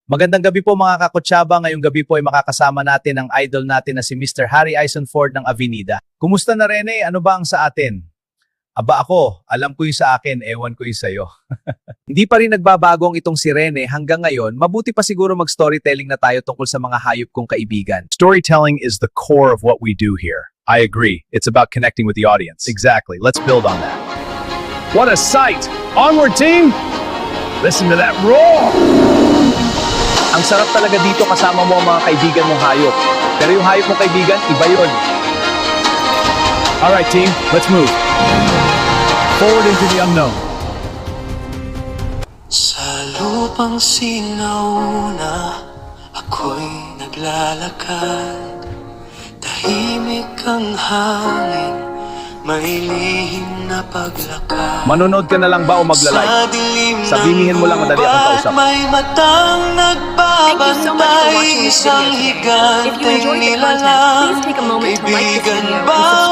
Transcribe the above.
Magandang gabi po mga kakutsaba. Ngayong gabi po ay makakasama natin ang idol natin na si Mr. Harry Eisenford ng Avenida. Kumusta na Rene? Ano ba ang sa atin? Aba ako, alam ko yung sa akin, ewan ko yung sa'yo. Hindi pa rin nagbabago ang itong si Rene hanggang ngayon, mabuti pa siguro mag-storytelling na tayo tungkol sa mga hayop kong kaibigan. Storytelling is the core of what we do here. I agree. It's about connecting with the audience. Exactly, let's build on that. What a sight! Onward, team! Listen to that roar! Ang sarap talaga dito kasama mo ang mga kaibigan mong hayop. Pero yung hayop mong kaibigan, iba yun. All right, team, let's move. Forward into the unknown. Sa lupang sinaw na ako'y naglalakad. Tahimik ang hangin, may lihim na paglakad. Manonood ka na lang ba o maglalay? Sa dilim Sabihin mo lang madali akong kausap. may matang Thank you so much for nagbabantay, watching this isang video today. If you higanteng enjoyed the content, nilalang. please take a moment to like this Kaibigan video and ba